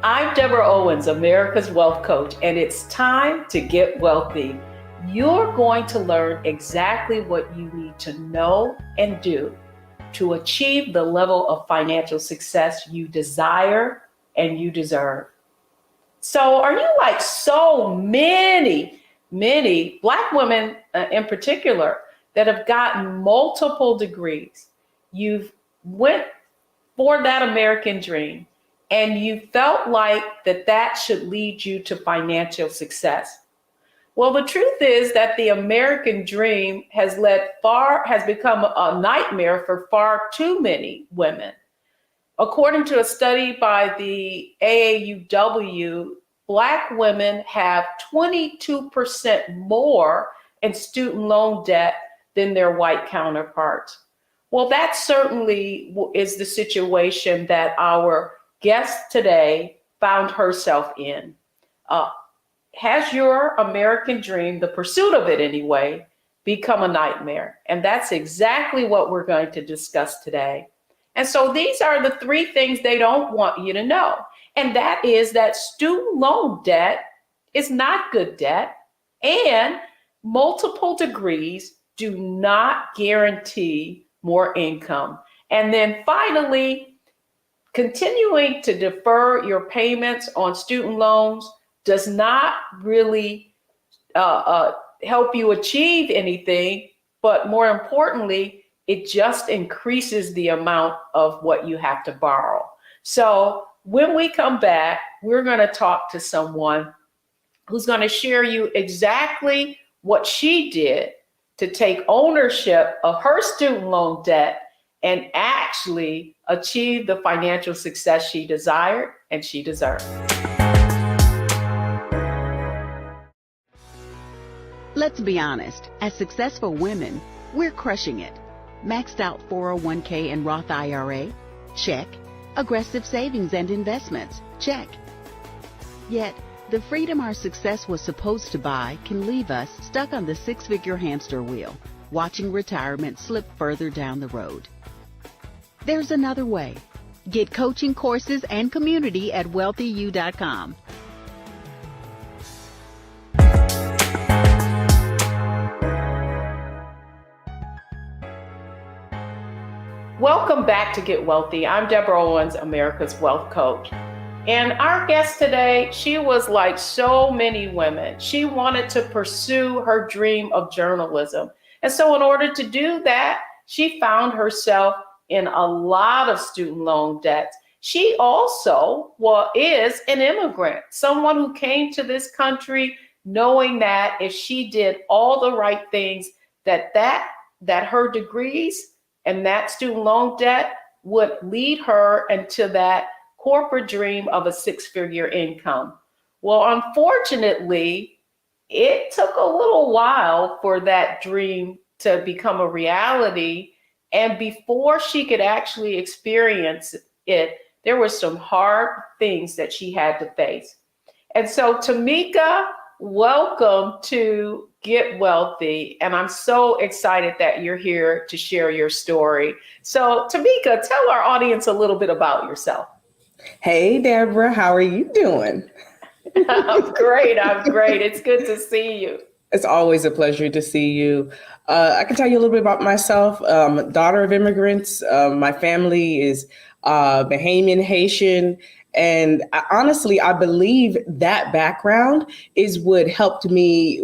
I'm Deborah Owens, America's Wealth Coach, and it's time to get wealthy. You're going to learn exactly what you need to know and do to achieve the level of financial success you desire and you deserve. So, are you like so many Black women in particular that have gotten multiple degrees? You've went for that American dream, and you felt like that should lead you to financial success. Well, the truth is that the American dream has become a nightmare for far too many women. According to a study by the AAUW, Black women have 22% more in student loan debt than their white counterparts. Well, that certainly is the situation that our guest today found herself in. Has your American dream, the pursuit of it anyway, become a nightmare? And that's exactly what we're going to discuss today. And so these are the three things they don't want you to know. And that is that student loan debt is not good debt, and multiple degrees do not guarantee more income. And then finally, continuing to defer your payments on student loans does not really help you achieve anything, but more importantly, it just increases the amount of what you have to borrow. So when we come back, we're going to talk to someone who's going to share you exactly what she did to take ownership of her student loan debt and actually achieve the financial success she desired and she deserved. Let's be honest, as successful women, we're crushing it. Maxed out 401k and Roth IRA? Check. Aggressive savings and investments? Check. Yet, the freedom our success was supposed to buy can leave us stuck on the six-figure hamster wheel, watching retirement slip further down the road. There's another way. Get coaching courses and community at wealthyu.com. Welcome back to Get Wealthy. I'm Deborah Owens, America's Wealth Coach. And our guest today, she was like so many women. She wanted to pursue her dream of journalism. And so in order to do that, she found herself in a lot of student loan debts. She also is an immigrant, someone who came to this country knowing that if she did all the right things, that her degrees and that student loan debt would lead her into that corporate dream of a six-figure income. Well, unfortunately, it took a little while for that dream to become a reality. And before she could actually experience it, there were some hard things that she had to face. And so, Tamika, welcome to Get Wealthy. And I'm so excited that you're here to share your story. So, Tamika, tell our audience a little bit about yourself. Hey, Deborah, how are you doing? I'm great. It's good to see you. It's always a pleasure to see you. I can tell you a little bit about myself. Daughter of immigrants. My family is Bahamian, Haitian. And honestly, I believe that background is what helped me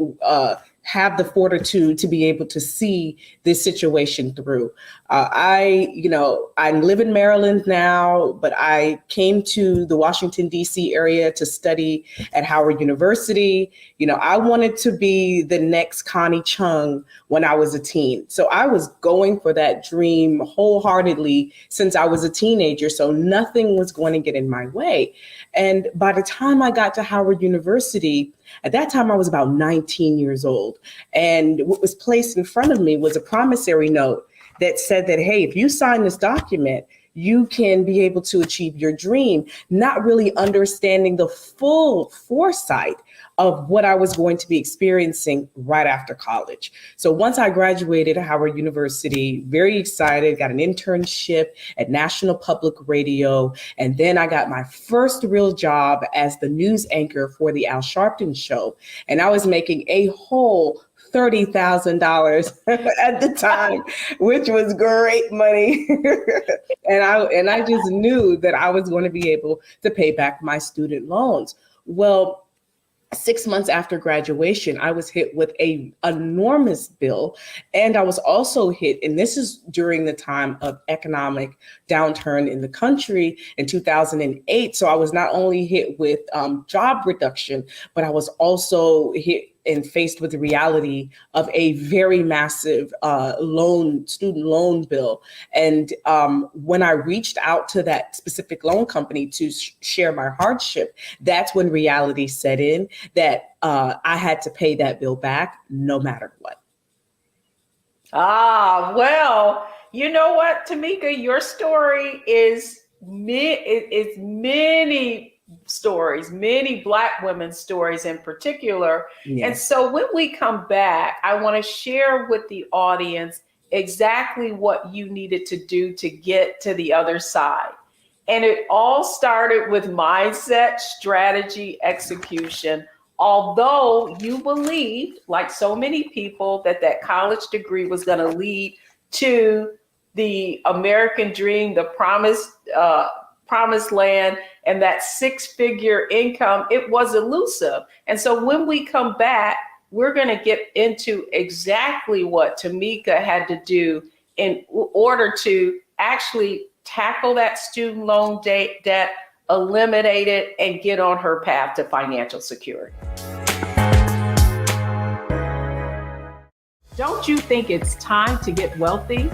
have the fortitude to be able to see this situation through. I live in Maryland now, but I came to the Washington, D.C. area to study at Howard University. I wanted to be the next Connie Chung when I was a teen. So I was going for that dream wholeheartedly since I was a teenager. So nothing was going to get in my way. And by the time I got to Howard University, at that time I was about 19 years old. And what was placed in front of me was a promissory note that said that, hey, if you sign this document, you can be able to achieve your dream, not really understanding the full foresight of what I was going to be experiencing right after college. So once I graduated at Howard University, very excited, got an internship at National Public Radio, and then I got my first real job as the news anchor for the Al Sharpton Show. And I was making a whole $30,000 at the time, which was great money. and I just knew that I was going to be able to pay back my student loans. Well, 6 months after graduation, I was hit with an enormous bill. And I was also hit, and this is during the time of economic downturn in the country in 2008. So I was not only hit with job reduction, but I was also hit and faced with the reality of a very massive student loan bill. And when I reached out to that specific loan company to share my hardship, that's when reality set in that I had to pay that bill back no matter what. Well, you know what, Tamika, your story is many stories, many Black women's stories in particular. Yes. And so when we come back, I want to share with the audience exactly what you needed to do to get to the other side. And it all started with mindset, strategy, execution. Although you believed, like so many people, that college degree was going to lead to the American dream, the promised land, and that six-figure income, it was elusive. And so when we come back, we're going to get into exactly what Tamika had to do in order to actually tackle that student loan debt, eliminate it, and get on her path to financial security. Don't you think it's time to get wealthy?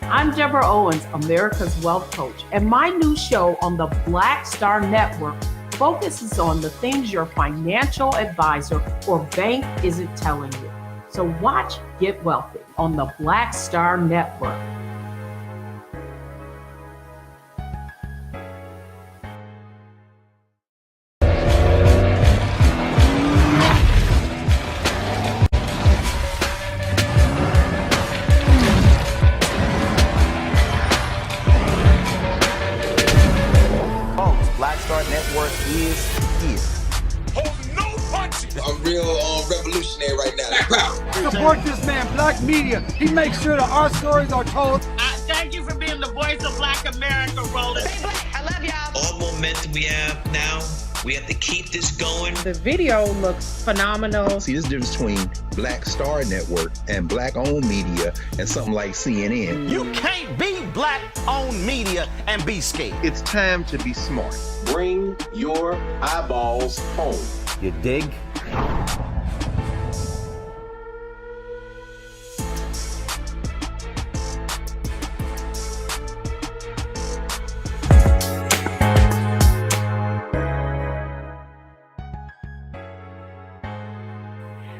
I'm Deborah Owens, America's Wealth Coach, and my new show on the Black Star Network focuses on the things your financial advisor or bank isn't telling you. So watch Get Wealthy on the Black Star Network. Revolutionary right now. Support this man, Black Media. He makes sure that our stories are told. Thank you for being the voice of Black America, Roland. Stay Black. I love y'all. All momentum we have now, we have to keep this going. The video looks phenomenal. See, there's a difference between Black Star Network and Black-owned media and something like CNN. You can't be Black-owned media and be scared. It's time to be smart. Bring your eyeballs home. You dig?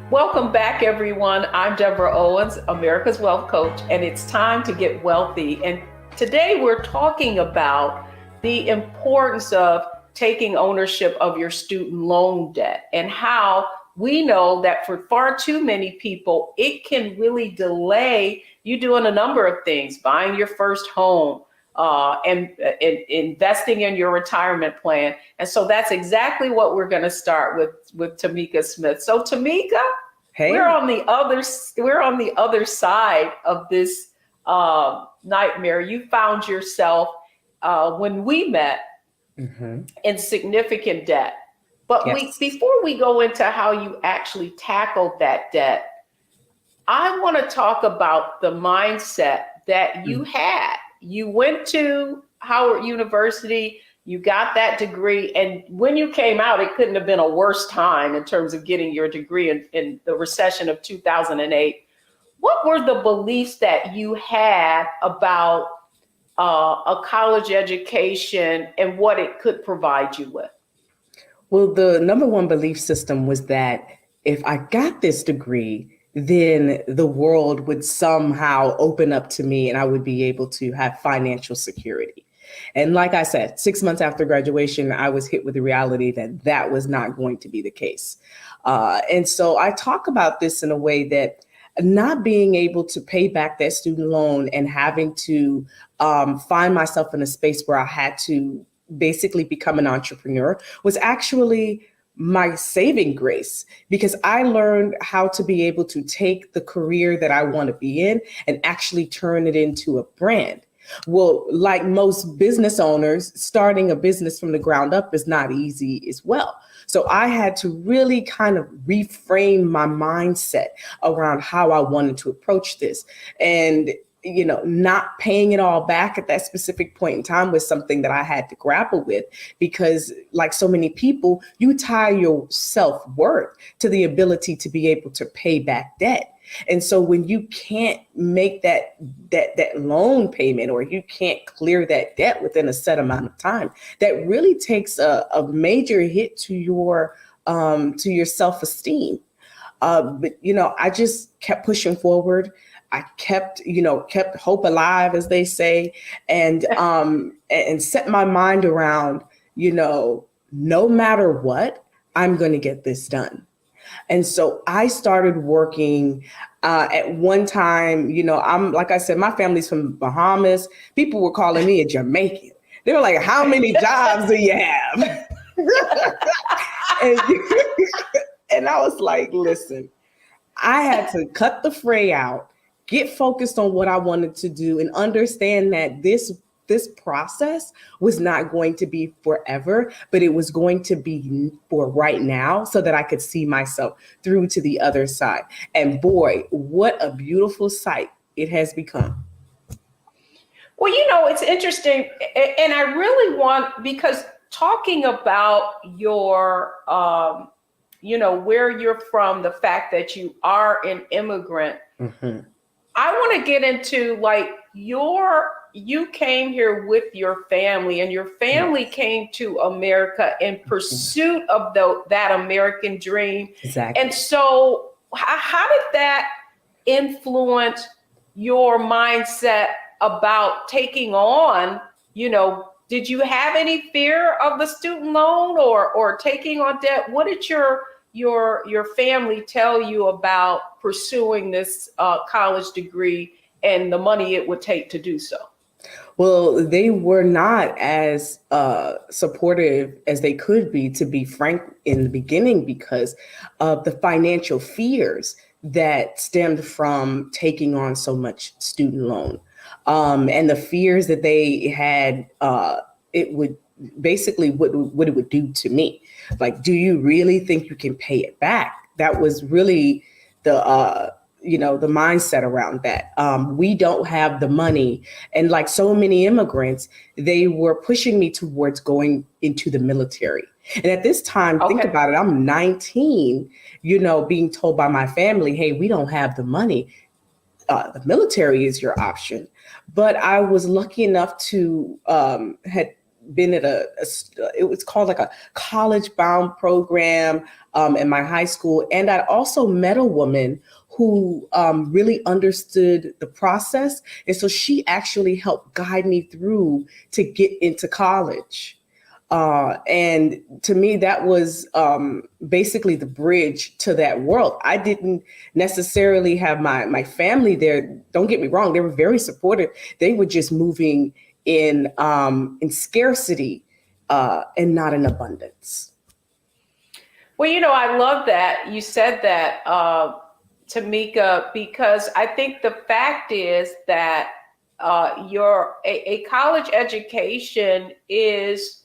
Welcome back, everyone. I'm Deborah Owens, America's Wealth Coach, and it's time to get wealthy. And today we're talking about the importance of taking ownership of your student loan debt and how we know that for far too many people, it can really delay you doing a number of things, buying your first home, and investing in your retirement plan. And so that's exactly what we're going to start with Tamika Smith. So Tamika, hey. we're on the other side of this nightmare. You found yourself when we met in significant debt. But yes. Before we go into how you actually tackled that debt, I want to talk about the mindset that you had. You went to Howard University, you got that degree, and when you came out, it couldn't have been a worse time in terms of getting your degree in the recession of 2008. What were the beliefs that you had about a college education and what it could provide you with? Well, the number one belief system was that if I got this degree, then the world would somehow open up to me and I would be able to have financial security. And like I said, 6 months after graduation, I was hit with the reality that that was not going to be the case. And so I talk about this in a way that not being able to pay back that student loan and having to find myself in a space where I had to basically become an entrepreneur was actually my saving grace, because I learned how to be able to take the career that I want to be in and actually turn it into a brand. Well, like most business owners, starting a business from the ground up is not easy as well. So I had to really kind of reframe my mindset around how I wanted to approach this. And not paying it all back at that specific point in time was something that I had to grapple with, because like so many people, you tie your self-worth to the ability to be able to pay back debt. And so when you can't make that loan payment, or you can't clear that debt within a set amount of time, that really takes a major hit to your self-esteem. But I just kept pushing forward. I kept hope alive, as they say, and set my mind around, no matter what, I'm going to get this done. And so I started working at one time. I'm, like I said, my family's from Bahamas. People were calling me a Jamaican. They were like, how many jobs do you have? and I was like, listen, I had to cut the fray out, get focused on what I wanted to do, and understand that this process was not going to be forever, but it was going to be for right now, so that I could see myself through to the other side. And boy, what a beautiful sight it has become. Well, it's interesting. And I really want, because talking about your, where you're from, the fact that you are an immigrant, mm-hmm. I want to get into like you came here with your family, and your family yes. came to America in pursuit of that American dream. Exactly. And so how did that influence your mindset about taking on, did you have any fear of the student loan or taking on debt? What did your family tell you about pursuing this college degree and the money it would take to do so? Well, they were not as supportive as they could be, to be frank, in the beginning, because of the financial fears that stemmed from taking on so much student loan. And the fears that they had, it would basically what it would do to me. Like, do you really think you can pay it back? That was really the mindset around that. We don't have the money. And like so many immigrants, they were pushing me towards going into the military. And at this time, okay. Think about it, I'm 19, being told by my family, hey, we don't have the money. The military is your option. But I was lucky enough to had been at it was called like a college bound program in my high school. And I also met a woman who really understood the process. And so she actually helped guide me through to get into college. And to me, that was basically the bridge to that world. I didn't necessarily have my family there. Don't get me wrong. They were very supportive. They were just moving in scarcity and not in abundance. Well, I love that you said that, Tamika, because I think the fact is that a college education is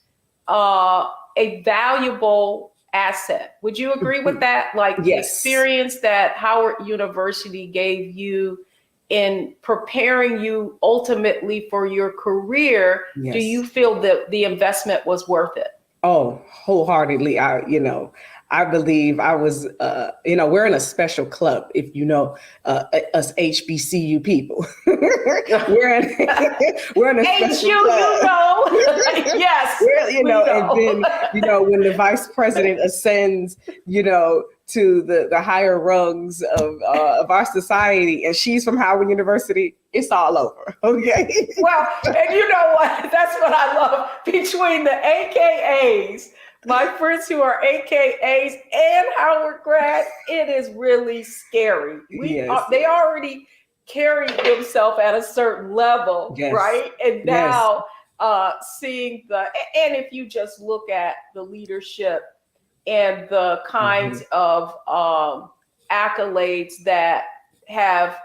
a valuable asset. Would you agree with that? Like yes. The experience that Howard University gave you in preparing you ultimately for your career, yes. Do you feel that the investment was worth it? Oh, wholeheartedly. I believe I was, we're in a special club, if you know us HBCU people. we're in a special club. Yes. And then, when the vice president ascends, to the higher rungs of our society, and she's from Howard University, it's all over. Okay. Well, and you know what? That's what I love. Between the AKAs, my friends who are AKAs and Howard grads, it is really scary. Yes. They already carry themselves at a certain level, Yes. right? And Yes. now seeing and if you just look at the leadership and the kinds of accolades that have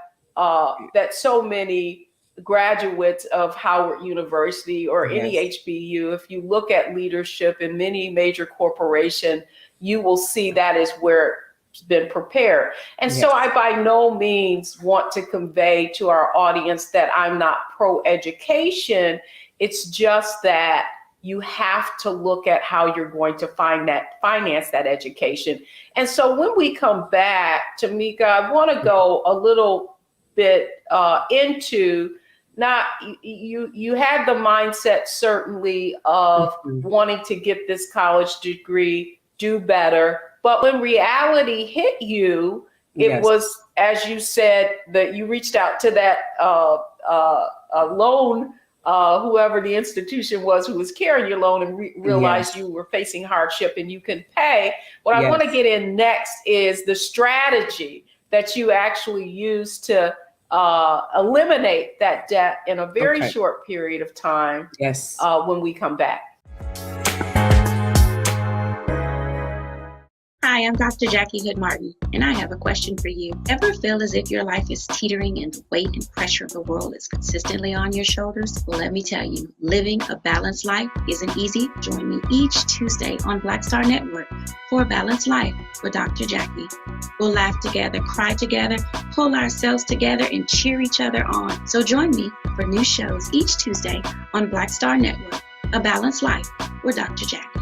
that so many graduates of Howard University or any HBU, if you look at leadership in many major corporations, you will see that is where it's been prepared. And so I by no means want to convey to our audience that I'm not pro-education. It's just that you have to look at how you're going to finance that education. And so when we come back, Tamika, I want to go a little bit into not you had the mindset certainly of wanting to get this college degree, do better, but when reality hit you, it was, as you said, that you reached out to that loan, whoever the institution was who was carrying your loan, and realized you were facing hardship and you couldn't pay. What I want to get in next is the strategy that you actually used to eliminate that debt in a very short period of time. When we come back. Hi, I'm Dr. Jackie Hood Martin, and I have a question for you. Ever feel as if your life is teetering and the weight and pressure of the world is consistently on your shoulders? Well, let me tell you, living a balanced life isn't easy. Join me each Tuesday on Black Star Network for A Balanced Life with Dr. Jackie. We'll laugh together, cry together, pull ourselves together, and cheer each other on. So join me for new shows each Tuesday on Black Star Network, A Balanced Life with Dr. Jackie.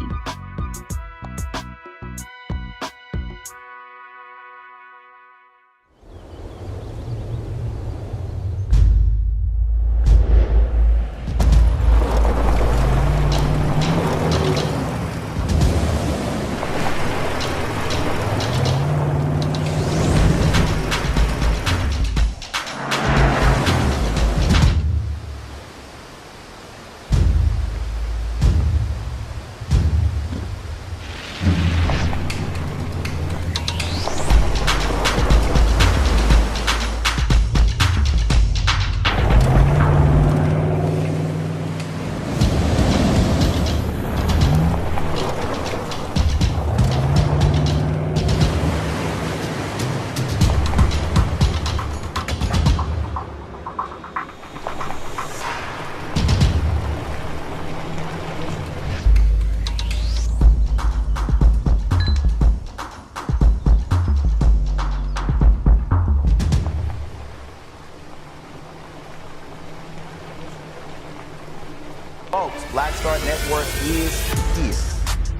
Folks, Black Star Network is here.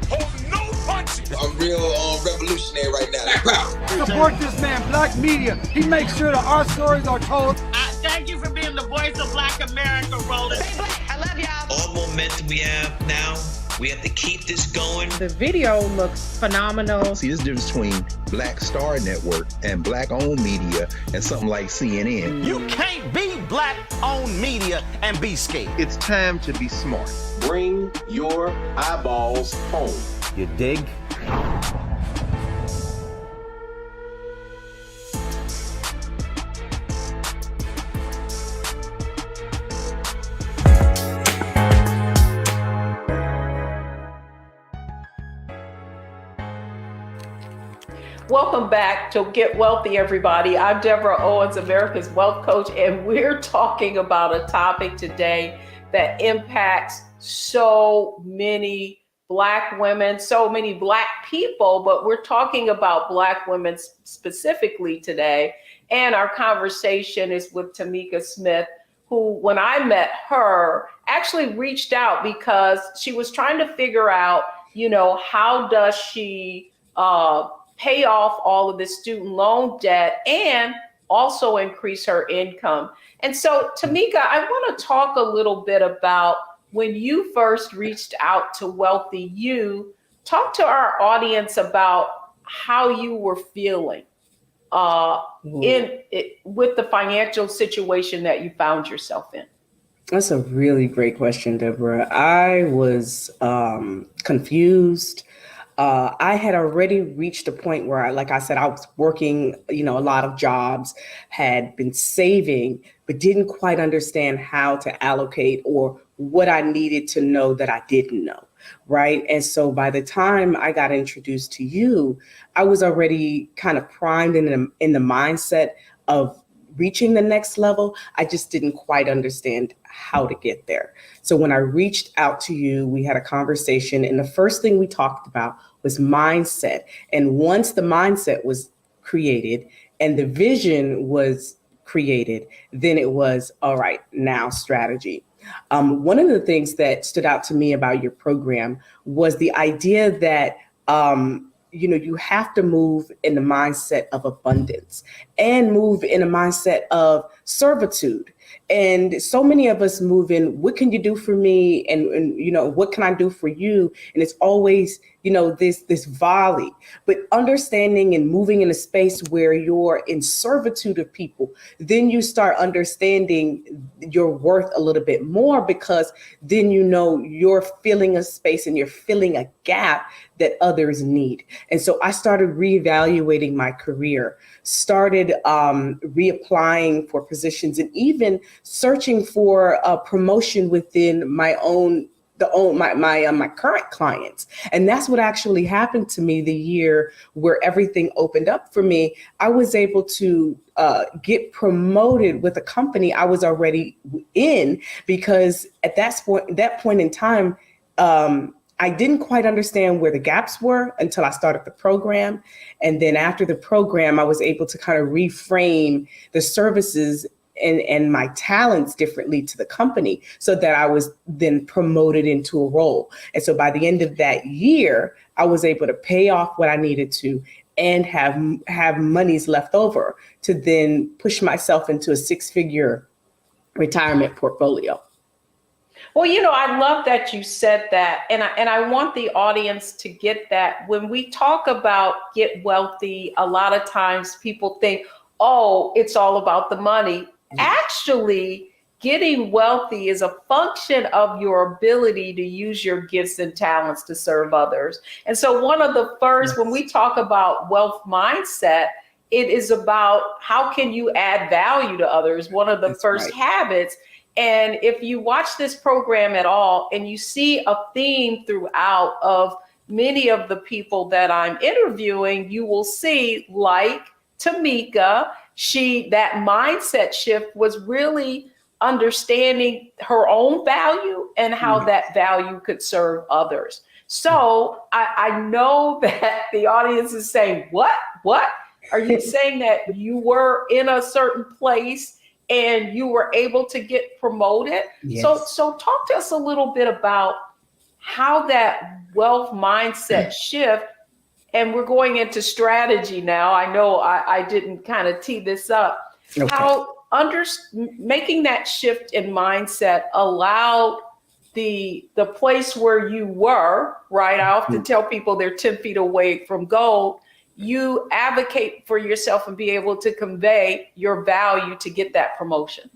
Hold no punches. I'm real revolutionary right now. Support this man, Black Media. He makes sure that our stories are told. Thank you for being the voice of Black America, Roland. Stay black. I love y'all. All momentum we have now, we have to keep this going. The video looks phenomenal. See, this difference between Black Star Network and Black-owned media and something like CNN. You can't be Black-owned media and be scared. It's time to be smart. Bring your eyeballs home. You dig? Welcome back to Get Wealthy, everybody. I'm Deborah Owens, America's Wealth Coach, and we're talking about a topic today that impacts so many Black women, so many Black people, but we're talking about Black women specifically today. And our conversation is with Tamika Smith, who, when I met her, actually reached out because she was trying to figure out, how does she pay off all of the student loan debt and also increase her income. And so, Tamika, I want to talk a little bit about when you first reached out to Wealthy You. Talk to our audience about how you were feeling with the financial situation that you found yourself in? That's a really great question, Deborah. I was confused. I had already reached a point where, like I said, I was working, a lot of jobs, had been saving, but didn't quite understand how to allocate or what I needed to know that I didn't know. Right. And so by the time I got introduced to you, I was already kind of primed in the mindset of reaching the next level. I just didn't quite understand how to get there. So when I reached out to you, we had a conversation, and the first thing we talked about was mindset. And once the mindset was created and the vision was created, then it was, all right, now strategy. One of the things that stood out to me about your program was the idea that you have to move in the mindset of abundance and move in a mindset of servitude. And so many of us move in, what can you do for me? And what can I do for you? And it's always, this volley, but understanding and moving in a space where you're in servitude of people, then you start understanding your worth a little bit more, because then you're filling a space and you're filling a gap that others need. And so I started reevaluating my career, started reapplying for positions, and even searching for a promotion within my current clients. And that's what actually happened to me the year where everything opened up for me. I was able to get promoted with a company I was already in, because at that point in time, I didn't quite understand where the gaps were until I started the program. And then after the program, I was able to kind of reframe the services and my talents differently to the company, so that I was then promoted into a role. And so by the end of that year, I was able to pay off what I needed to and have monies left over to then push myself into a 6-figure retirement portfolio. Well, I love that you said that. And I want the audience to get that. When we talk about get wealthy, a lot of times people think, oh, it's all about the money. Actually, getting wealthy is a function of your ability to use your gifts and talents to serve others. And so one of the first, when we talk about wealth mindset, it is about how can you add value to others? One of the first habits. And if you watch this program at all and you see a theme throughout of many of the people that I'm interviewing, you will see, like Tamika, that mindset shift was really understanding her own value and how that value could serve others. So I know that the audience is saying, what? Are you saying that you were in a certain place and you were able to get promoted? Yes. So talk to us a little bit about how that wealth mindset shift, and we're going into strategy now. I know I didn't kind of tee this up. Okay. How making that shift in mindset allowed the place where you were, right? I often tell people they're 10 feet away from gold. You advocate for yourself and be able to convey your value to get that promotion.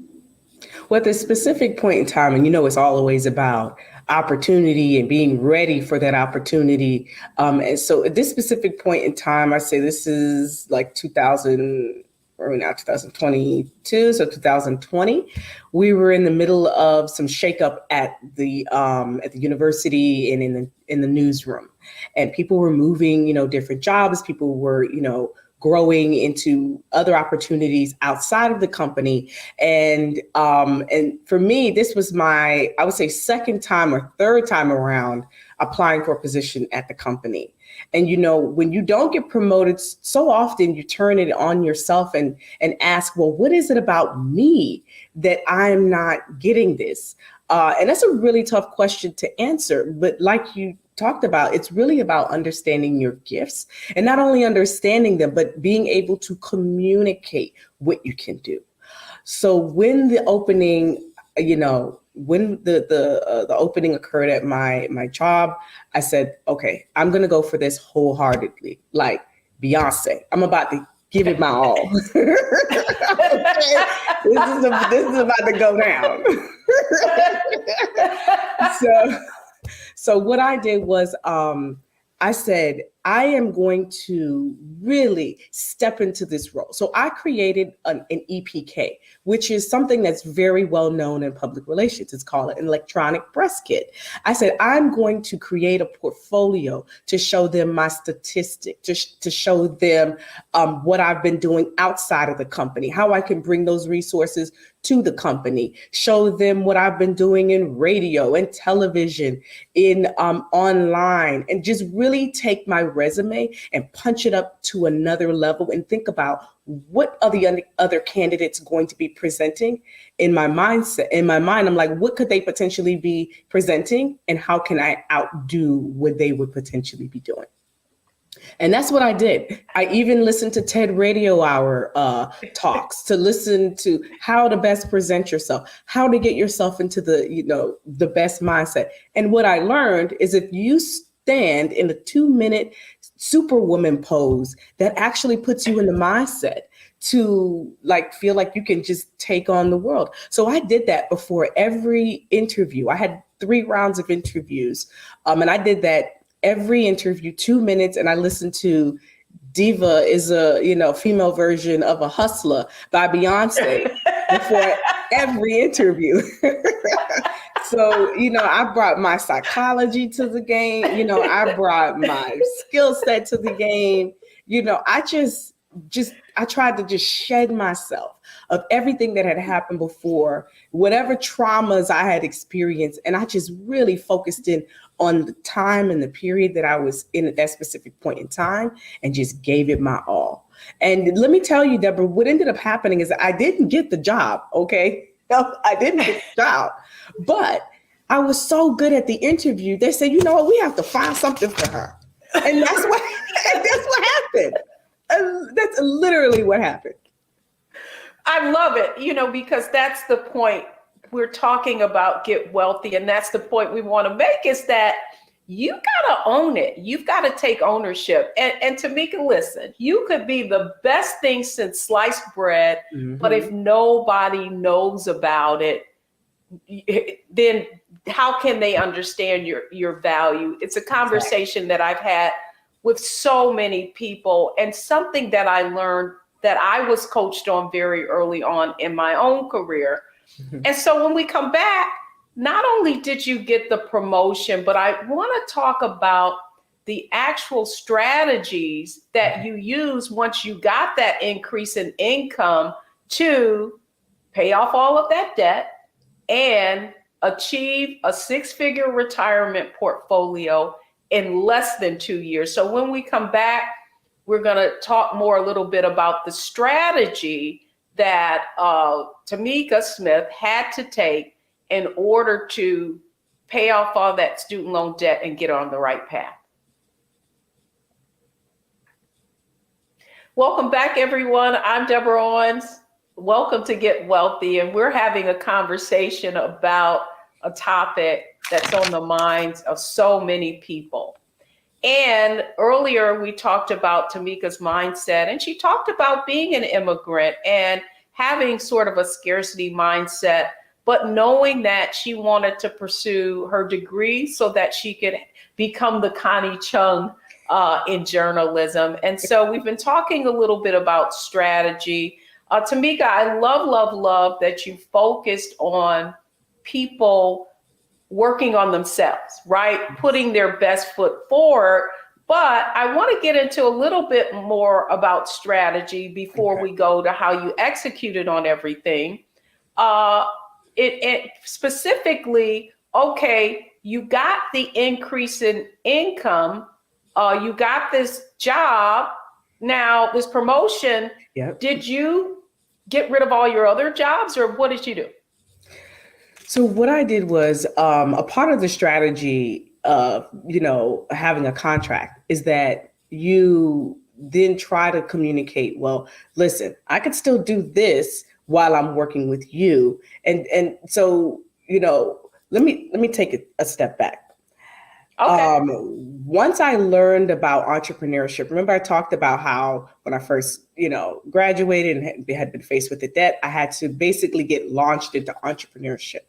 Well, at this specific point in time, and it's always about opportunity and being ready for that opportunity. And so at this specific point in time, I say this is like 2022, so 2020, we were in the middle of some shakeup at the university and in the newsroom, and people were moving, different jobs. People were, growing into other opportunities outside of the company. And for me, this was I would say second time or third time around applying for a position at the company. And, when you don't get promoted, so often you turn it on yourself and ask, well, what is it about me that I'm not getting this? And that's a really tough question to answer. But like you talked about, it's really about understanding your gifts, and not only understanding them, but being able to communicate what you can do. So when the opening, when the opening occurred at my job, I said, okay, I'm going to go for this wholeheartedly. Like, Beyonce. I'm about to give it my all. Okay? This is about to go down. So what I did was I said, I am going to really step into this role. So I created an EPK, which is something that's very well known in public relations. It's called an electronic press kit. I said, I'm going to create a portfolio to show them my statistics, to show them what I've been doing outside of the company, how I can bring those resources to the company, show them what I've been doing in radio and television, in online, and just really take my resume and punch it up to another level and think about what are the other candidates going to be presenting. In my mindset, in my mind, I'm like, what could they potentially be presenting and how can I outdo what they would potentially be doing? And that's what I did. I even listened to TED Radio Hour talks to listen to how to best present yourself, how to get yourself into the best mindset. And what I learned is if you stand in a 2-minute superwoman pose, that actually puts you in the mindset to feel like you can just take on the world. So I did that before every interview. I had 3 rounds of interviews, and I did that every interview, 2 minutes, and I listened to Diva is a female version of a hustler by Beyonce before every interview. So, I brought my psychology to the game. I brought my skill set to the game. I tried to just shed myself of everything that had happened before, whatever traumas I had experienced. And I just really focused in on the time and the period that I was in at that specific point in time and just gave it my all. And let me tell you, Deborah, what ended up happening is I didn't get the job, okay? No, I didn't get the job, but I was so good at the interview. They said, you know what, we have to find something for her. And that's what happened. That's literally what happened. I love it, because that's the point we're talking about, get wealthy. And that's the point we want to make, is that you got to own it. You've got to take ownership. And Tamika, listen, you could be the best thing since sliced bread, but if nobody knows about it, then how can they understand your value? It's a conversation that I've had with so many people, and something that I learned that I was coached on very early on in my own career. And so when we come back, not only did you get the promotion, but I want to talk about the actual strategies that you use once you got that increase in income to pay off all of that debt and achieve a 6-figure retirement portfolio in less than 2 years. So when we come back, we're going to talk more a little bit about the strategy that Tamika Smith had to take in order to pay off all that student loan debt and get on the right path. Welcome back, everyone. I'm Deborah Owens. Welcome to Get Wealthy. And we're having a conversation about a topic that's on the minds of so many people. And earlier we talked about Tamika's mindset, and she talked about being an immigrant and having sort of a scarcity mindset, but knowing that she wanted to pursue her degree so that she could become the Connie Chung in journalism. And so we've been talking a little bit about strategy. Tamika, I love that you focused on people working on themselves, right? Putting their best foot forward. But I want to get into a little bit more about strategy before we go to how you executed on everything. It specifically, okay, you got the increase in income, you got this job, now this promotion. Yep. Did you get rid of all your other jobs, or what did you do? So what I did was a part of the strategy of, having a contract is that you then try to communicate, well, listen, I could still do this while I'm working with you. And so, let me take a step back. Okay. Once I learned about entrepreneurship, remember I talked about how when I first, graduated and had been faced with the debt, I had to basically get launched into entrepreneurship.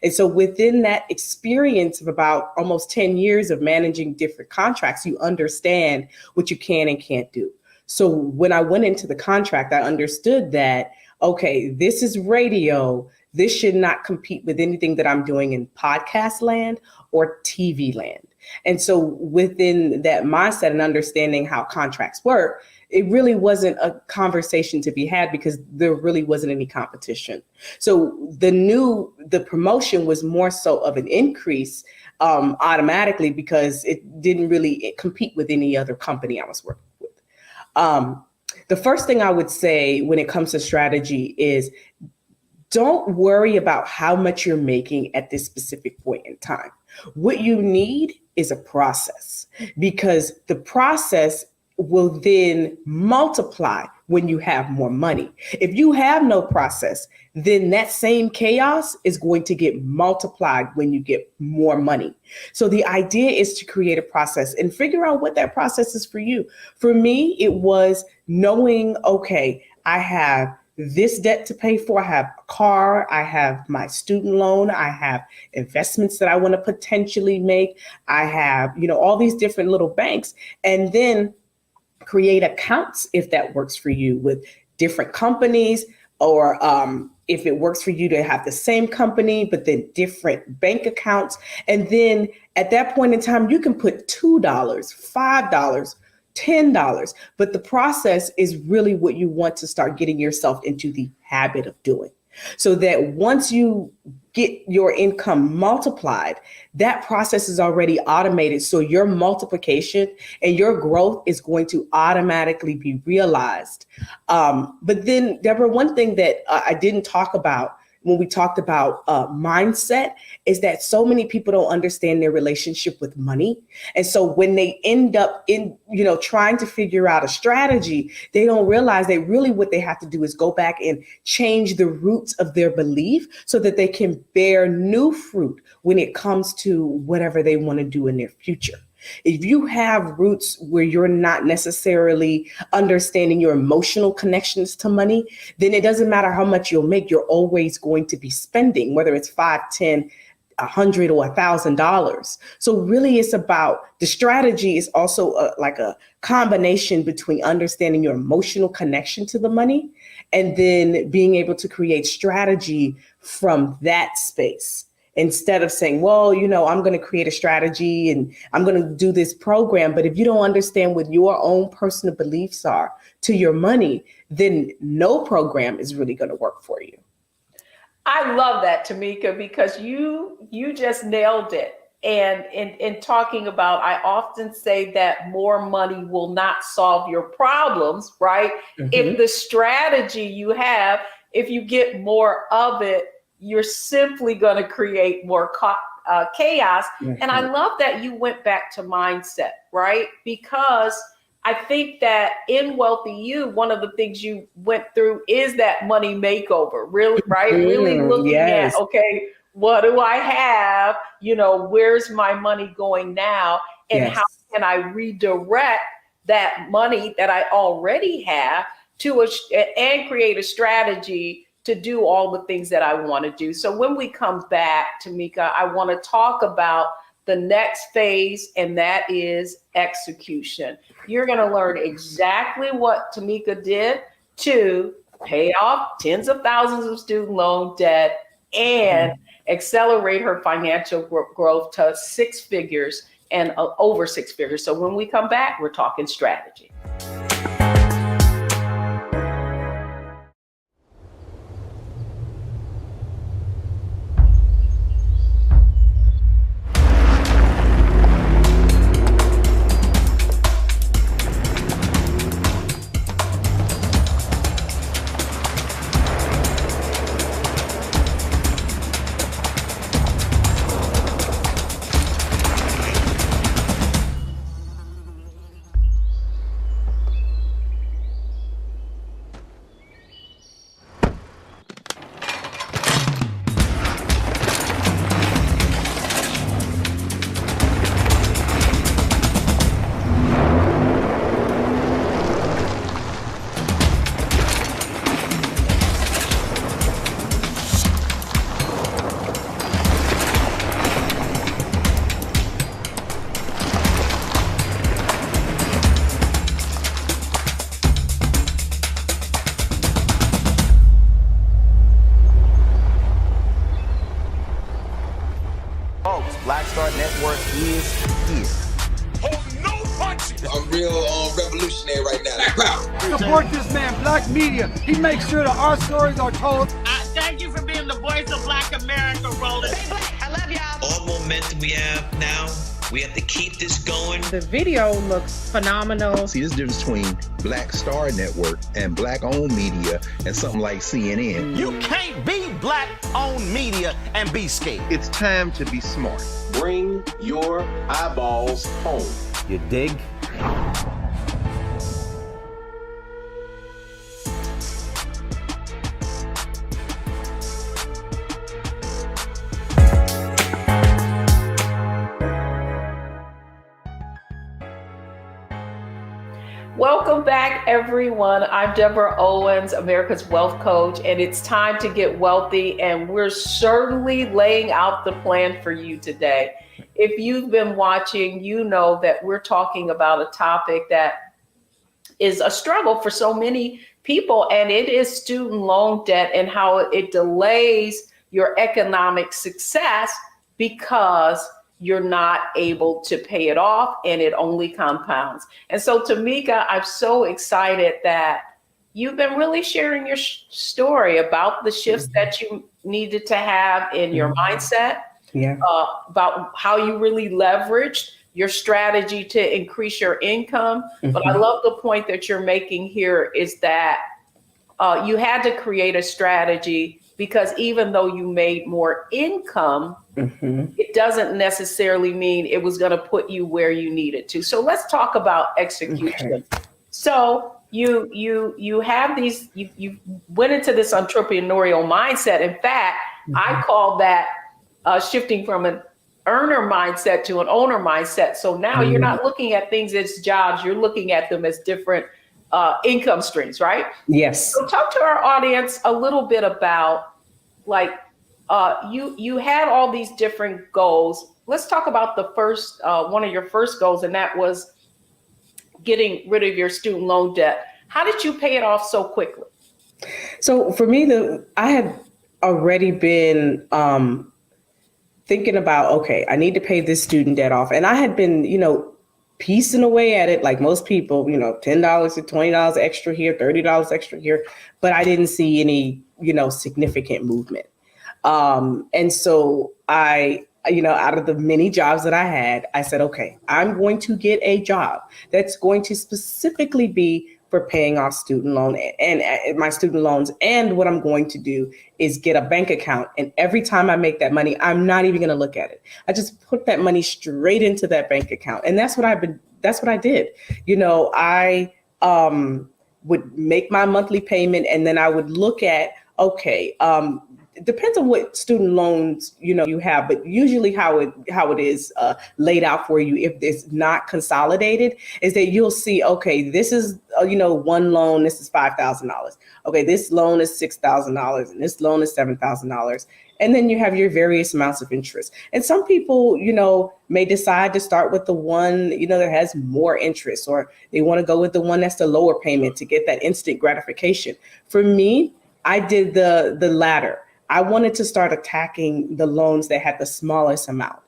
And so within that experience of about almost 10 years of managing different contracts, you understand what you can and can't do. So when I went into the contract, I understood that, okay, this is radio. This should not compete with anything that I'm doing in podcast land or TV land. And so within that mindset and understanding how contracts work, it really wasn't a conversation to be had because there really wasn't any competition. So the promotion was more so of an increase automatically because it didn't really compete with any other company I was working with. The first thing I would say when it comes to strategy is don't worry about how much you're making at this specific point in time. What you need is a process, because the process will then multiply when you have more money. If you have no process, then that same chaos is going to get multiplied when you get more money. So the idea is to create a process and figure out what that process is for you. For me, it was knowing, okay, I have this debt to pay for. I have a car. I have my student loan. I have investments that I want to potentially make. I have, all these different little banks, and then create accounts if that works for you with different companies, or if it works for you to have the same company, but then different bank accounts. And then at that point in time, you can put $2, $5, $10, but the process is really what you want to start getting yourself into the habit of doing. So that once you get your income multiplied, that process is already automated. So your multiplication and your growth is going to automatically be realized. But then, Deborah, one thing that I didn't talk about when we talked about mindset is that so many people don't understand their relationship with money. And so when they end up in, trying to figure out a strategy, they don't realize that really what they have to do is go back and change the roots of their belief so that they can bear new fruit when it comes to whatever they want to do in their future. If you have roots where you're not necessarily understanding your emotional connections to money, then it doesn't matter how much you'll make, you're always going to be spending, whether it's $5, $10, $100 or $1,000. So really it's about the strategy is also like a combination between understanding your emotional connection to the money and then being able to create strategy from that space. Instead of saying, well, I'm going to create a strategy and I'm going to do this program. But if you don't understand what your own personal beliefs are to your money, then no program is really going to work for you. I love that, Tamika, because you just nailed it. And in talking about, I often say that more money will not solve your problems, right? Mm-hmm. If the strategy you have, if you get more of it, you're simply going to create more chaos. Mm-hmm. And I love that you went back to mindset, right? Because I think that in Wealthy You, one of the things you went through is that money makeover, really, right? Mm-hmm. Really looking at, okay, what do I have? Where's my money going now? And how can I redirect that money that I already have and create a strategy to do all the things that I want to do. So when we come back, Tamika, I want to talk about the next phase, and that is execution. You're going to learn exactly what Tamika did to pay off tens of thousands of student loan debt and accelerate her financial growth to six figures and over six figures. So when we come back, we're talking strategy. real revolutionary right now. Black power. Support this man, Black Media. He makes sure that our stories are told. Thank you for being the voice of Black America, Roland. Stay black. I love y'all. All momentum we have now, we have to keep this going. The video looks phenomenal. See, there's a difference between Black Star Network and Black-owned media and something like CNN. You can't be Black-owned media and be scared. It's time to be smart. Bring your eyeballs home. You dig? Welcome back, everyone. I'm Deborah Owens, America's Wealth Coach, and it's time to get wealthy, and we're certainly laying out the plan for you today. If you've been watching, you know that we're talking about a topic that is a struggle for so many people, and it is student loan debt and how it delays your economic success because you're not able to pay it off and it only compounds. And so, Tamika, I'm so excited that you've been really sharing your story about the shifts that you needed to have in your mindset, about how you really leveraged your strategy to increase your income. But I love the point that you're making here is that you had to create a strategy because even though you made more income, it doesn't necessarily mean it was going to put you where you needed to. So let's talk about execution. Okay. So you have these, you went into this entrepreneurial mindset. In fact, I call that shifting from an earner mindset to an owner mindset. So now you're not looking at things as jobs, you're looking at them as different income streams, right? Yes. So talk to our audience a little bit about you had all these different goals. Let's talk about the first one of your first goals, and that was getting rid of your student loan debt. How did you pay it off so quickly? So for me, I had already been thinking about, okay, I need to pay this student debt off. And I had been, piecing away at it like most people, $10 to $20 extra here, $30 extra here, but I didn't see any, significant movement. And so I, out of the many jobs that I had, I said, okay, I'm going to get a job that's going to specifically be for paying off student loan and my student loans. And what I'm going to do is get a bank account. And every time I make that money, I'm not even going to look at it. I just put that money straight into that bank account. And that's what I did. I would make my monthly payment and then I would look at, okay, it depends on what student loans, you have, but usually how it is laid out for you, if it's not consolidated, is that you'll see, okay, this is, one loan, this is $5,000. Okay, this loan is $6,000 and this loan is $7,000. And then you have your various amounts of interest. And some people, may decide to start with the one, that has more interest, or they want to go with the one that's the lower payment to get that instant gratification. For me, I did the latter. I wanted to start attacking the loans that had the smallest amount.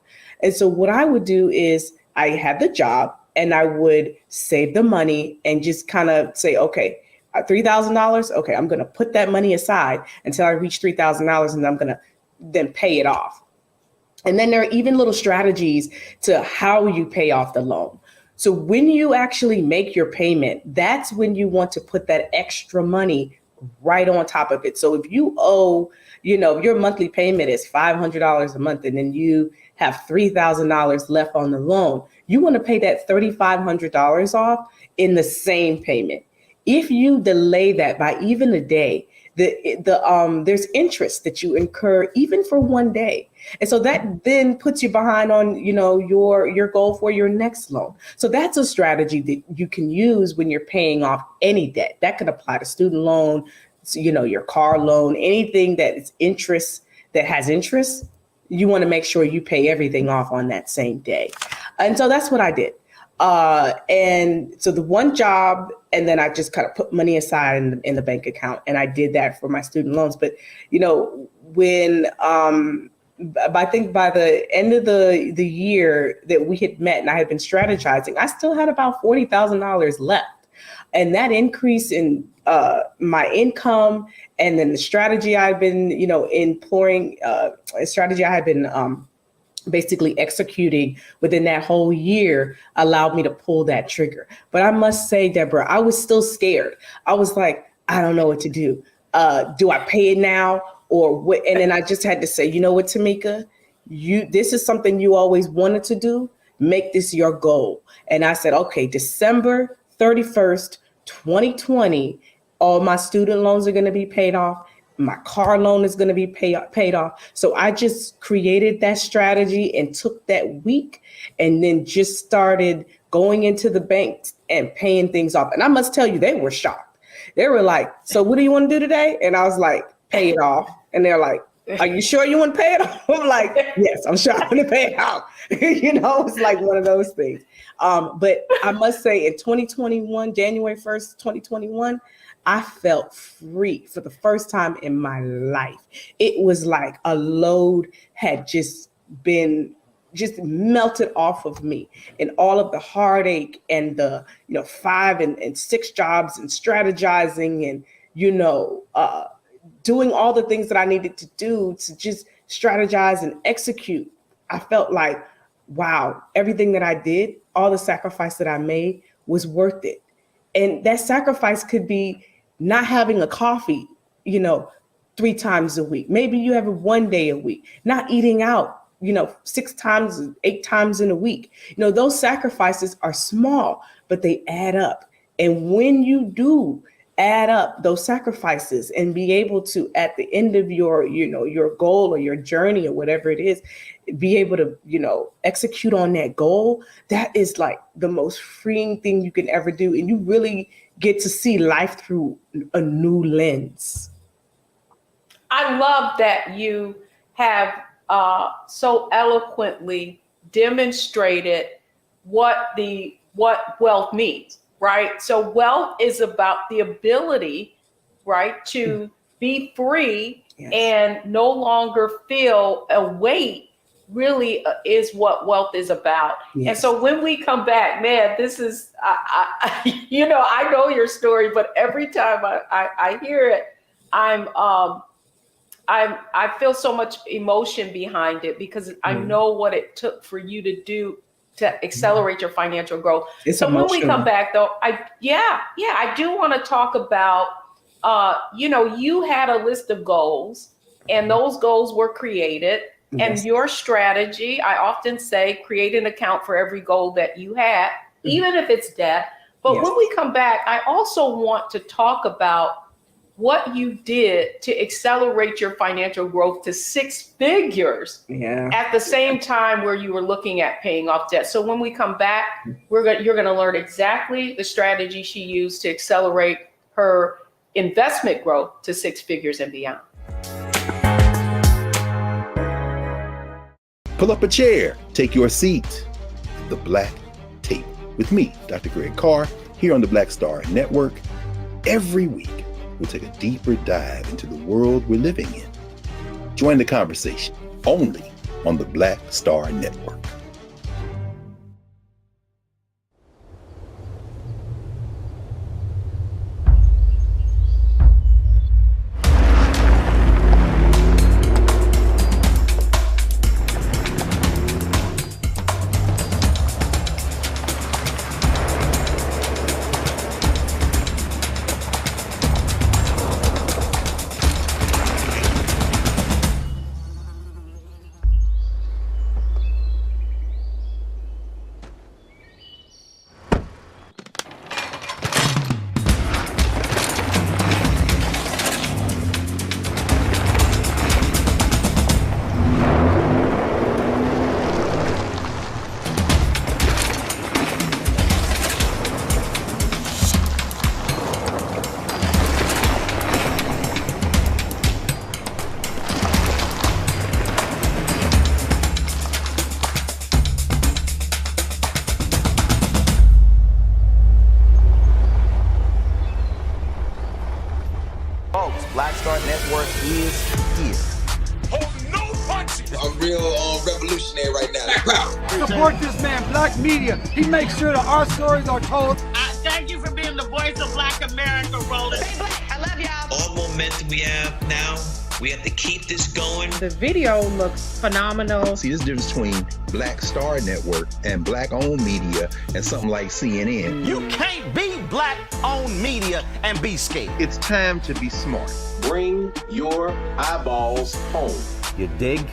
And so what I would do is I had the job and I would save the money and just kind of say, okay, $3,000. Okay, I'm going to put that money aside until I reach $3,000 and I'm going to then pay it off. And then there are even little strategies to how you pay off the loan. So when you actually make your payment, that's when you want to put that extra money right on top of it. So if you owe, your monthly payment is $500 a month, and then you have $3,000 left on the loan, you want to pay that $3,500 off in the same payment. If you delay that by even a day, there's interest that you incur even for one day. And so that then puts you behind on, your goal for your next loan. So that's a strategy that you can use when you're paying off any debt. That could apply to student loan, your car loan, anything that is that has interest. You want to make sure you pay everything off on that same day. And so that's what I did. And so the one job, and then I just kind of put money aside in the bank account, and I did that for my student loans. But, when I think by the end of the year that we had met and I had been strategizing, I still had about $40,000 left. And that increase in my income and then the strategy I've been, employing, a strategy I had been basically executing within that whole year allowed me to pull that trigger. But I must say, Deborah, I was still scared. I was like, I don't know what to do. Do I pay it now or what? And then I just had to say, you know what, Tamika, this is something you always wanted to do. Make this your goal. And I said, okay, December 31st, 2020, all my student loans are going to be paid off. My car loan is going to be paid off. So I just created that strategy and took that week and then just started going into the bank and paying things off. And I must tell you, they were shocked. They were like, so what do you want to do today? And I was like, pay it off. And they're like, are you sure you want to pay it off? I'm like, yes, I'm sure I'm going to pay it off. It's like one of those things. But I must say in 2021, January 1st, 2021, I felt free for the first time in my life. It was like a load had just melted off of me, and all of the heartache and the 5 and 6 jobs and strategizing and doing all the things that I needed to do to just strategize and execute. I felt like, wow, everything that I did, all the sacrifice that I made was worth it. And that sacrifice could be not having a coffee, 3 times a week. Maybe you have it 1 day a week, not eating out, 6 times, 8 times in a week. Those sacrifices are small, but they add up. And when you do add up those sacrifices and be able to, at the end of your goal or your journey or whatever it is, be able to, execute on that goal, that is like the most freeing thing you can ever do. And you really get to see life through a new lens. I love that you have so eloquently demonstrated what wealth means, right? So wealth is about the ability, right, to be free and no longer feel a weight. Really is what wealth is about. Yes. And so when we come back, man, this is, I know your story, but every time I hear it, I feel so much emotion behind it because I know what it took for you to do to accelerate your financial growth. It's so emotional. When we come back though, I do want to talk about, you had a list of goals and those goals were created. And your strategy, I often say, create an account for every goal that you have, even if it's debt. But when we come back, I also want to talk about what you did to accelerate your financial growth to 6 figures at the same time where you were looking at paying off debt. So when we come back, you're going to learn exactly the strategy she used to accelerate her investment growth to 6 figures and beyond. Pull up a chair, take your seat. The Black Tape with me, Dr. Greg Carr, here on the Black Star Network. Every week, we'll take a deeper dive into the world we're living in. Join the conversation only on the Black Star Network. Black Star Network is here. I'm real revolutionary right now. Pow. Support this man, Black Media. He makes sure that our stories are told. Thank you for being the voice of Black America, Roland. Stay black. I love y'all. All momentum we have now, we have to keep this going. The video looks phenomenal. See, this difference between Black Star Network and Black-owned media and something like CNN. You can't be Black-owned media and be scared. It's time to be smart. Bring your eyeballs home. You dig?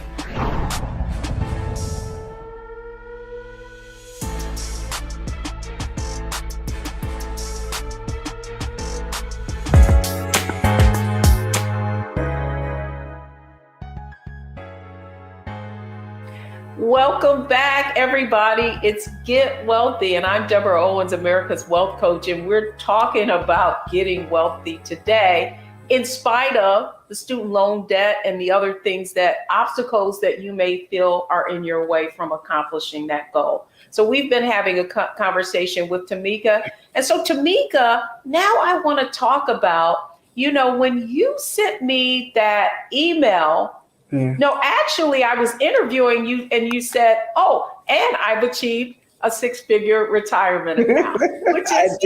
Welcome back, everybody. It's Get Wealthy, and I'm Deborah Owens, America's Wealth Coach, and we're talking about getting wealthy today in spite of the student loan debt and the other things obstacles that you may feel are in your way from accomplishing that goal. So we've been having a conversation with Tamika. And so Tamika, now I want to talk about, when you sent me that email. Yeah. No, actually, I was interviewing you and you said, and I've achieved a six-figure retirement account, which is,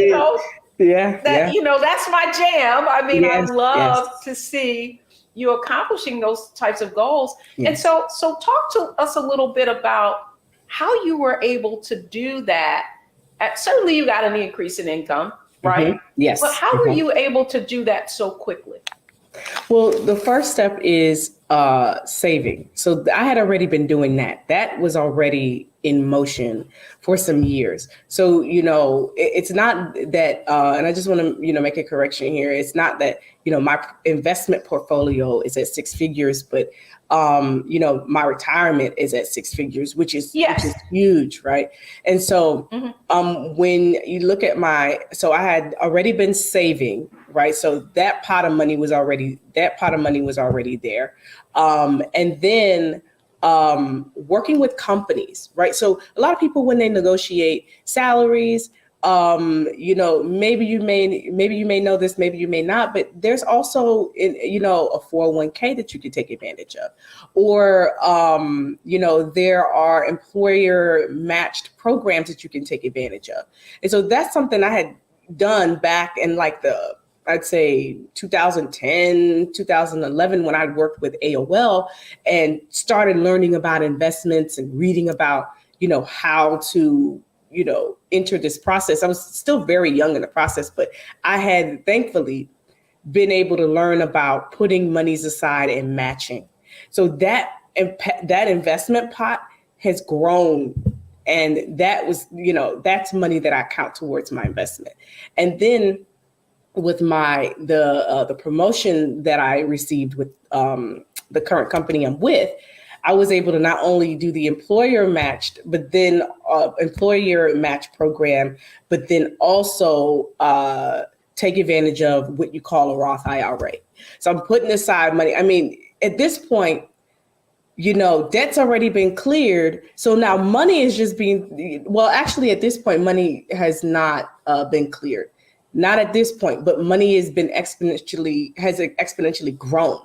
that's my jam. I mean, yes, I love to see you accomplishing those types of goals. Yes. And so talk to us a little bit about how you were able to do that. Certainly you got an increase in income, right? Mm-hmm. Yes. But how were you able to do that so quickly? Well, the first step is saving. So I had already been doing that. That was already in motion for some years. So, it's not that, and I just want to, make a correction here. It's not that, my investment portfolio is at six figures, but, my retirement is at six figures, which is huge, right? And so when you look at I had already been saving, right? So that pot of money was already there. And then working with companies, right? So a lot of people, when they negotiate salaries, maybe you may know this, maybe you may not, but there's also, a 401k that you could take advantage of, or, there are employer matched programs that you can take advantage of. And so that's something I had done back in I'd say 2010, 2011, when I worked with AOL and started learning about investments and reading about, how to, enter this process. I was still very young in the process, but I had thankfully been able to learn about putting monies aside and matching. So that investment pot has grown. And that was, that's money that I count towards my investment. And then with the promotion that I received with the current company I'm with, I was able to not only do the employer match program, but then also take advantage of what you call a Roth IRA. So I'm putting aside money. I mean, at this point, debt's already been cleared. So now money is just actually at this point, money has not been cleared. Not at this point, but money has exponentially grown,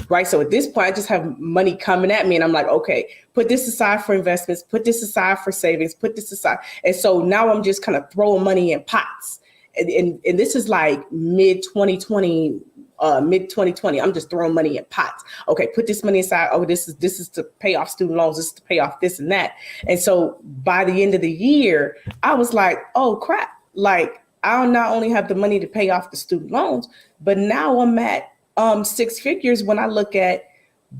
right? So at this point, I just have money coming at me and I'm like, okay, put this aside for investments, put this aside for savings, put this aside. And so now I'm just kind of throwing money in pots. And this is like mid 2020, I'm just throwing money in pots. Okay, put this money aside. Oh, this is to pay off student loans. This is to pay off this and that. And so by the end of the year, I was like, oh crap, I'll not only have the money to pay off the student loans, but now I'm at six figures when I look at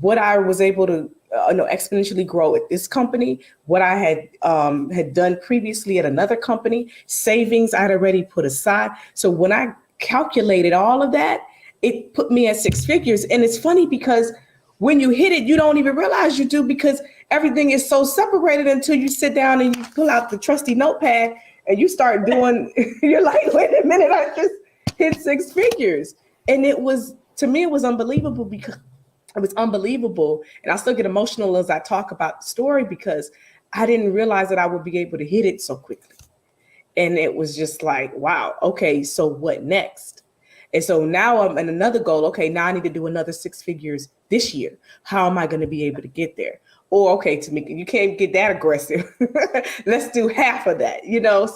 what I was able to exponentially grow at this company, what I had done previously at another company, savings I'd already put aside. So when I calculated all of that, it put me at six figures. And it's funny because when you hit it, you don't even realize you do, because everything is so separated until you sit down and you pull out the trusty notepad and you start doing, you're like, wait a minute, I just hit six figures. And to me, it was unbelievable, because it was unbelievable. And I still get emotional as I talk about the story, because I didn't realize that I would be able to hit it so quickly. And it was just like, wow, okay, so what next? And so now I'm in another goal. Okay, now I need to do another six figures this year. How am I going to be able to get there? or okay, Tamika, you can't get that aggressive. Let's do half of that,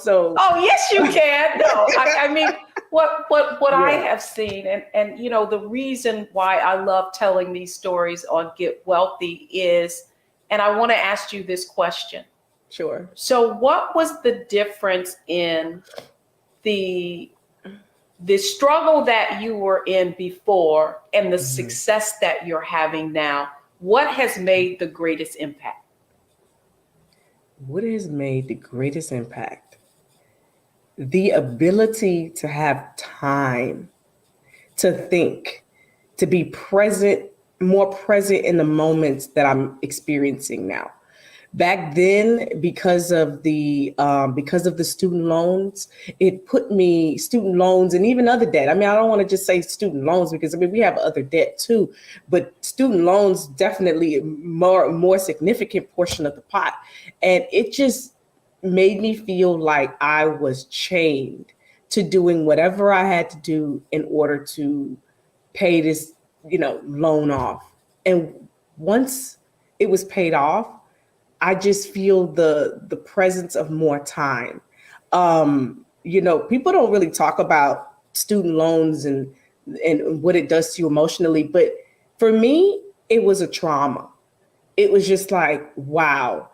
so. Oh, yes, you can. No, I mean, what I Yeah. have seen, and the reason why I love telling these stories on Get Wealthy is, and I want to ask you this question. Sure. So what was the difference in the struggle that you were in before and the success that you're having now? What has made the greatest impact? What has made the greatest impact? The ability to have time to think, to be present, more present in the moments that I'm experiencing now. Back then, because of the student loans, it put me student loans and even other debt. I mean, I don't want to just say student loans because we have other debt too, but student loans definitely more significant portion of the pot, and it just made me feel like I was chained to doing whatever I had to do in order to pay this loan off. And once it was paid off, I just feel the presence of more time. People don't really talk about student loans and what it does to you emotionally, but for me, it was a trauma. It was just like, wow,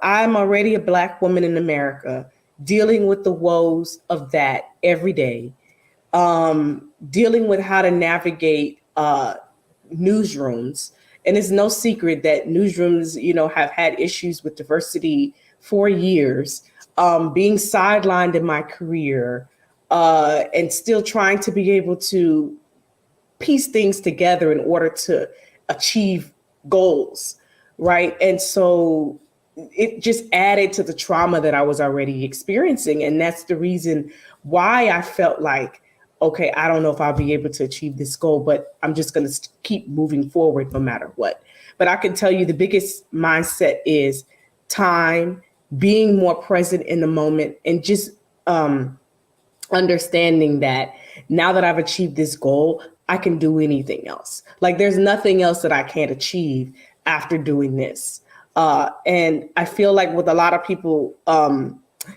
I'm already a Black woman in America dealing with the woes of that every day, dealing with how to navigate newsrooms. And it's no secret that newsrooms, have had issues with diversity for years, being sidelined in my career, and still trying to be able to piece things together in order to achieve goals, right? And so it just added to the trauma that I was already experiencing. And that's the reason why I felt like, okay, I don't know if I'll be able to achieve this goal, but I'm just going to keep moving forward no matter what. But I can tell you the biggest mindset is time, being more present in the moment, and just understanding that now that I've achieved this goal, I can do anything else. Like there's nothing else that I can't achieve after doing this. And I feel like with a lot of people,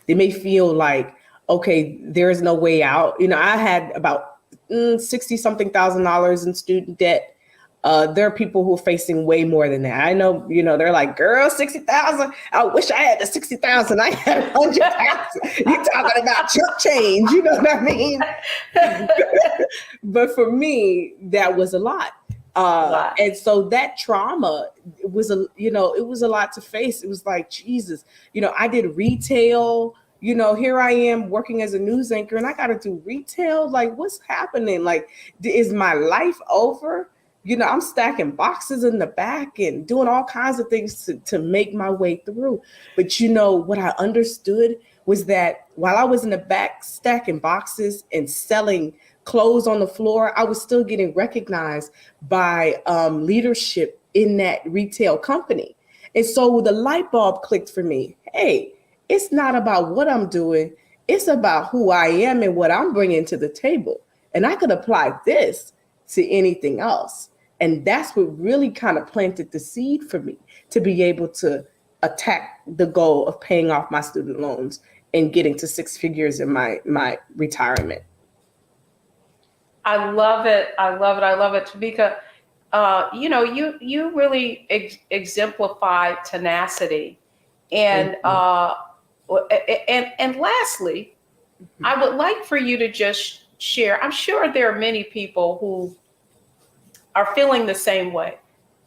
they may feel like, okay, there is no way out. I had about 60 something $1,000 in student debt. There are people who are facing way more than that. I know, they're like, girl, 60,000. I wish I had the 60,000. I had 100,000. You're talking about chump change. You know what I mean? But for me, that was a lot. Wow. And so that trauma was it was a lot to face. It was like, Jesus, I did retail. Here I am working as a news anchor and I got to do retail. Like, what's happening? Like, is my life over? I'm stacking boxes in the back and doing all kinds of things to make my way through. But what I understood was that while I was in the back stacking boxes and selling clothes on the floor, I was still getting recognized by leadership in that retail company. And so the light bulb clicked for me. Hey, it's not about what I'm doing. It's about who I am and what I'm bringing to the table. And I could apply this to anything else. And that's what really kind of planted the seed for me to be able to attack the goal of paying off my student loans and getting to six figures in my retirement. I love it. I love it. I love it. Tamika, you really exemplify tenacity. And and lastly, I would like for you to just share. I'm sure there are many people who are feeling the same way,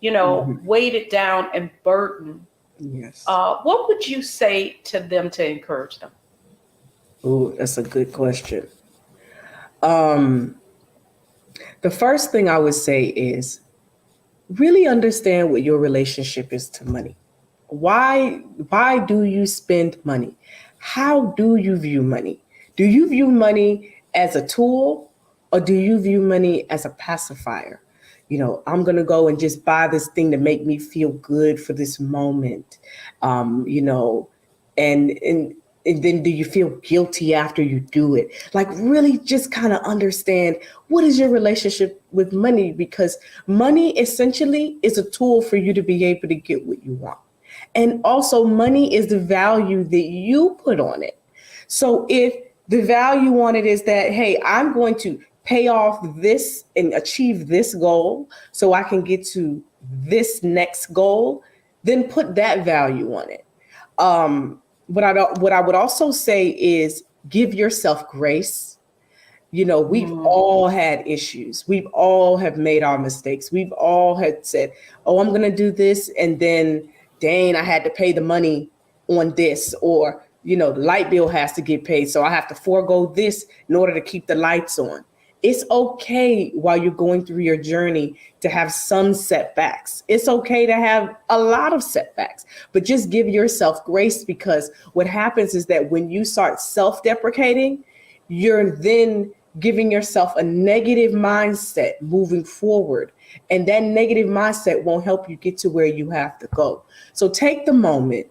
weighted down and burdened. Yes. What would you say to them to encourage them? Oh, that's a good question. The first thing I would say is really understand what your relationship is to money. Why do you spend money? How do you view money? Do you view money as a tool or do you view money as a pacifier? I'm going to go and just buy this thing to make me feel good for this moment. And And then do you feel guilty after you do it? Like really just kind of understand what is your relationship with money, because money essentially is a tool for you to be able to get what you want. And also money is the value that you put on it. So if the value on it is that, hey, I'm going to pay off this and achieve this goal so I can get to this next goal, then put that value on it. What I would also say is give yourself grace. You know, we've all had issues. We've all have made our mistakes. We've all had said, oh, I'm going to do this. And then, dang, I had to pay the money on this, or, you know, the light bill has to get paid. So I have to forego this in order to keep the lights on. It's okay while you're going through your journey to have some setbacks. It's okay to have a lot of setbacks, but just give yourself grace, because what happens is that when you start self-deprecating, you're then giving yourself a negative mindset moving forward. And that negative mindset won't help you get to where you have to go. So take the moment,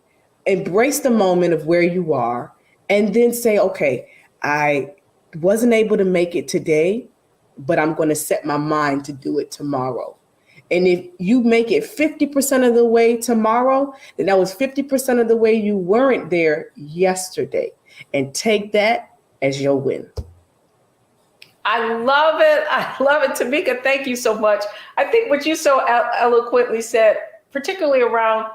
embrace the moment of where you are, and then say, okay, I wasn't able to make it today, but I'm going to set my mind to do it tomorrow. And if you make it 50% of the way tomorrow, then that was 50% of the way you weren't there yesterday. And take that as your win. I love it. I love it. Tamika, thank you so much. I think what you so eloquently said, particularly around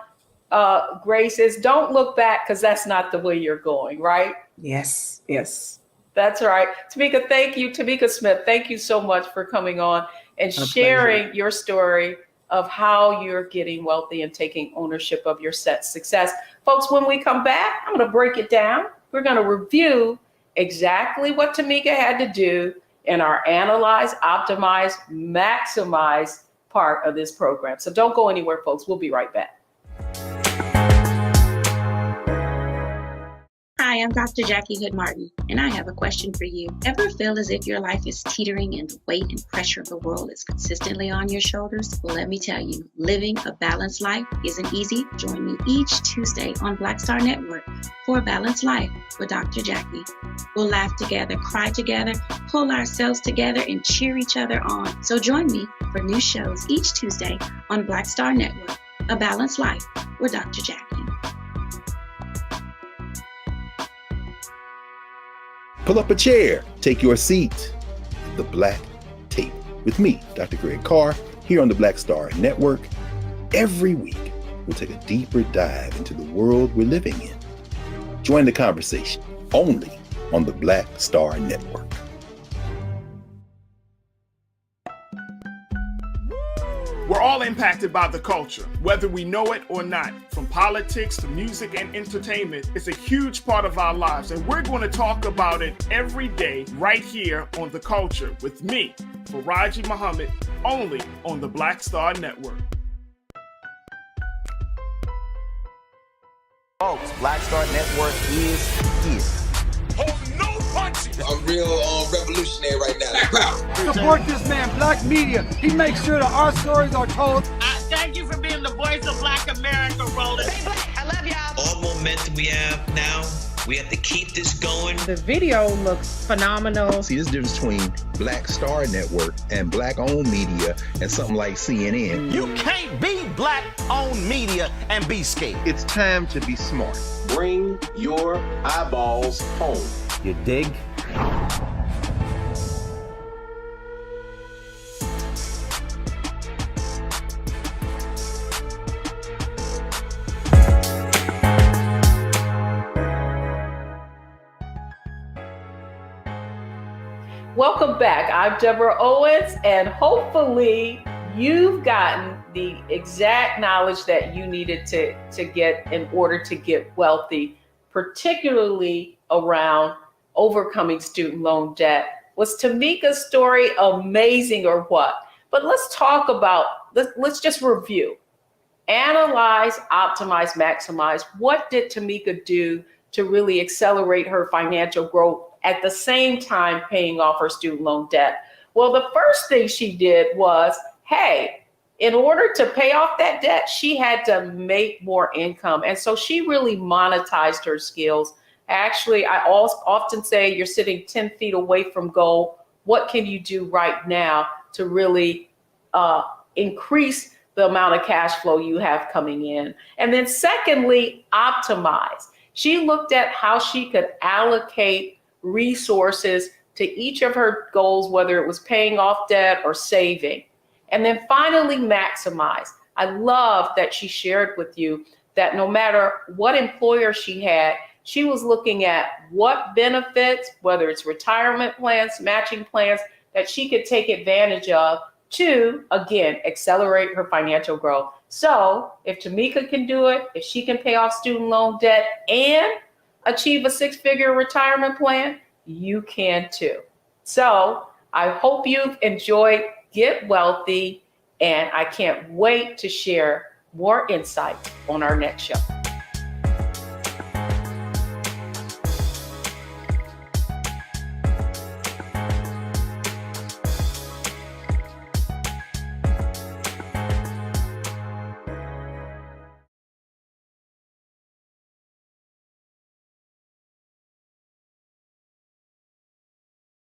grace, is don't look back, because that's not the way you're going, right? Yes, yes. That's right. Tamika, thank you. Tamika Smith, thank you so much for coming on and sharing your story of how you're getting wealthy and taking ownership of your success. Folks, when we come back, I'm going to break it down. We're going to review exactly what Tamika had to do in our analyze, optimize, maximize part of this program. So don't go anywhere, folks. We'll be right back. Hi, I'm Dr. Jackie Hood Martin, and I have a question for you. Ever feel as if your life is teetering and the weight and pressure of the world is consistently on your shoulders? Well, let me tell you, living a balanced life isn't easy. Join me each Tuesday on Black Star Network for a Balanced Life with Dr. Jackie. We'll laugh together, cry together, pull ourselves together, and cheer each other on. So join me for new shows each Tuesday on Black Star Network, A Balanced Life with Dr. Jackie. Pull up a chair, take your seat. The Black Tape with me, Dr. Greg Carr, here on the Black Star Network. Every week, we'll take a deeper dive into the world we're living in. Join the conversation only on the Black Star Network. We're all impacted by the culture, whether we know it or not. From politics to music and entertainment, it's a huge part of our lives, and we're going to talk about it every day right here on The Culture with me, Faraji Muhammad, only on the Black Star Network. Folks, Black Star Network is here. Oh, no punches! I'm real revolutionary right now. Support this man, Black Media. He makes sure that our stories are told. Thank you for being the voice of Black America, Roland. Stay black. I love y'all. All momentum we have now, we have to keep this going. The video looks phenomenal. See, there's a difference between Black Star Network and Black-owned media and something like CNN. You can't be Black-owned media and be scared. It's time to be smart. Bring your eyeballs home. You dig? Welcome back. I'm Deborah Owens, and hopefully you've gotten the exact knowledge that you needed to get in order to get wealthy, particularly around overcoming student loan debt. Was Tamika's story amazing or what? But let's talk about, let's just review. Analyze, optimize, maximize. What did Tamika do to really accelerate her financial growth at the same time paying off her student loan debt? Well, the first thing she did was, hey, in order to pay off that debt, she had to make more income. And so she really monetized her skills Actually, I often say you're sitting 10 feet away from goal. What can you do right now to really increase the amount of cash flow you have coming in? And then secondly, optimize. She looked at how she could allocate resources to each of her goals, whether it was paying off debt or saving. And then finally, maximize. I love that she shared with you that no matter what employer she had, she was looking at what benefits, whether it's retirement plans, matching plans, that she could take advantage of to, again, accelerate her financial growth. So if Tamika can do it, if she can pay off student loan debt and achieve a 6-figure retirement plan, you can too. So I hope you've enjoyed Get Wealthy, and I can't wait to share more insight on our next show.